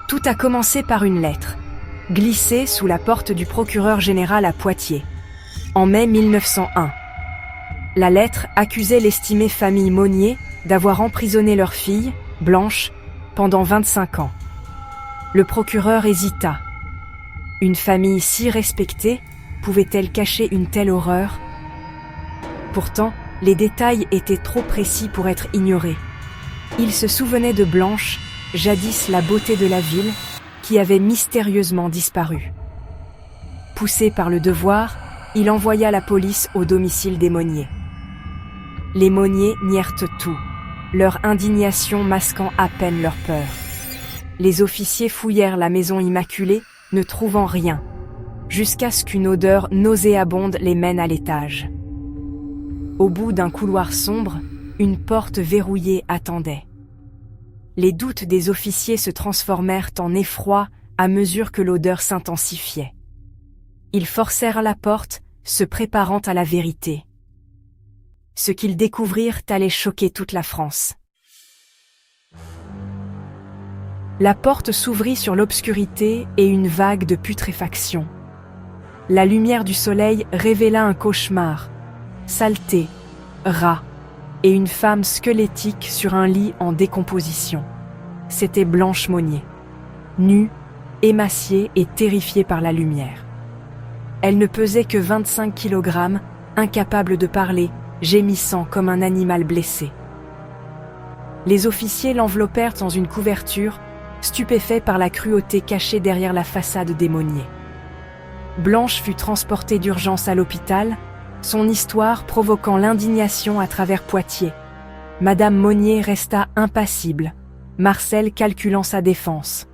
Tout a commencé par une lettre, glissée sous la porte du procureur général à Poitiers, en mai 1901. La lettre accusait l'estimée famille Monnier d'avoir emprisonné leur fille, Blanche, pendant 25 ans. Le procureur hésita. Une famille si respectée pouvait-elle cacher une telle horreur? Pourtant, les détails étaient trop précis pour être ignorés. Il se souvenait de Blanche, jadis la beauté de la ville, qui avait mystérieusement disparu. Poussé par le devoir, il envoya la police au domicile des Monnier. Les Monnier nièrent tout, leur indignation masquant à peine leur peur. Les officiers fouillèrent la maison immaculée, ne trouvant rien, jusqu'à ce qu'une odeur nauséabonde les mène à l'étage. Au bout d'un couloir sombre, une porte verrouillée attendait. Les doutes des officiers se transformèrent en effroi à mesure que l'odeur s'intensifiait. Ils forcèrent la porte, se préparant à la vérité. Ce qu'ils découvrirent allait choquer toute la France. La porte s'ouvrit sur l'obscurité et une vague de putréfaction. La lumière du soleil révéla un cauchemar, saleté, rats, et une femme squelettique sur un lit en décomposition. C'était Blanche Monnier, nue, émaciée et terrifiée par la lumière. Elle ne pesait que 25 kg, incapable de parler, gémissant comme un animal blessé. Les officiers l'enveloppèrent dans une couverture, stupéfaits par la cruauté cachée derrière la façade des Monnier. Blanche fut transportée d'urgence à l'hôpital, son histoire provoquant l'indignation à travers Poitiers. Madame Monnier resta impassible, Marcel calculant sa défense.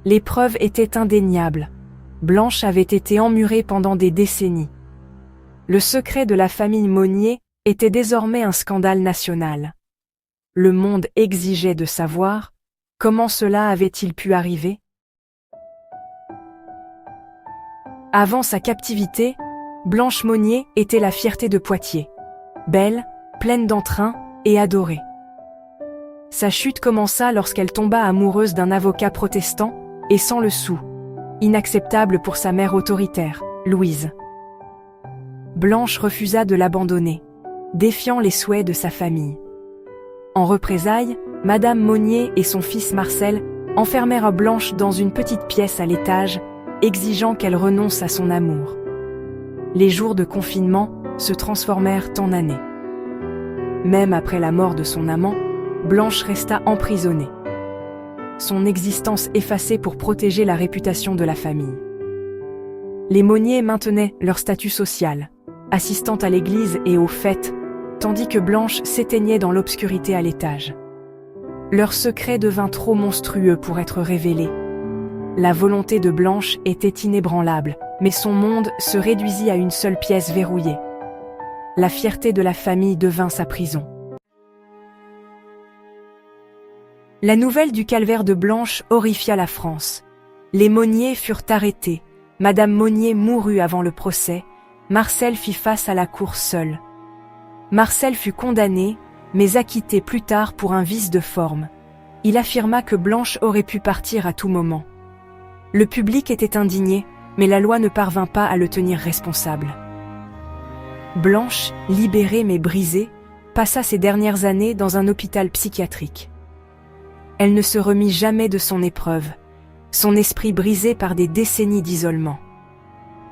Les preuves étaient indéniables. Blanche avait été emmurée pendant des décennies. Le secret de la famille Monnier était désormais un scandale national. Le monde exigeait de savoir comment cela avait-il pu arriver. Avant sa captivité, Blanche Monnier était la fierté de Poitiers, belle, pleine d'entrain et adorée. Sa chute commença lorsqu'elle tomba amoureuse d'un avocat protestant et sans le sou, inacceptable pour sa mère autoritaire, Louise. Blanche refusa de l'abandonner, défiant les souhaits de sa famille. En représailles, Madame Monnier et son fils Marcel enfermèrent Blanche dans une petite pièce à l'étage, exigeant qu'elle renonce à son amour. Les jours de confinement se transformèrent en années. Même après la mort de son amant, Blanche resta emprisonnée. Son existence effacée pour protéger la réputation de la famille. Les Monnier maintenaient leur statut social, assistant à l'église et aux fêtes, tandis que Blanche s'éteignait dans l'obscurité à l'étage. Leur secret devint trop monstrueux pour être révélé. La volonté de Blanche était inébranlable, mais son monde se réduisit à une seule pièce verrouillée. La fierté de la famille devint sa prison. La nouvelle du calvaire de Blanche horrifia la France. Les Monnier furent arrêtés, Madame Monnier mourut avant le procès, Marcel fit face à la cour seul. Marcel fut condamné, mais acquitté plus tard pour un vice de forme. Il affirma que Blanche aurait pu partir à tout moment. Le public était indigné, mais la loi ne parvint pas à le tenir responsable. Blanche, libérée mais brisée, passa ses dernières années dans un hôpital psychiatrique. Elle ne se remit jamais de son épreuve, son esprit brisé par des décennies d'isolement.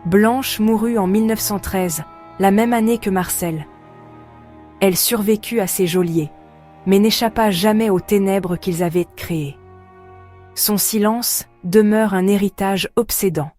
Blanche mourut en 1913, la même année que Marcel. Elle survécut à ses geôliers, mais n'échappa jamais aux ténèbres qu'ils avaient créées. Son silence demeure un héritage obsédant.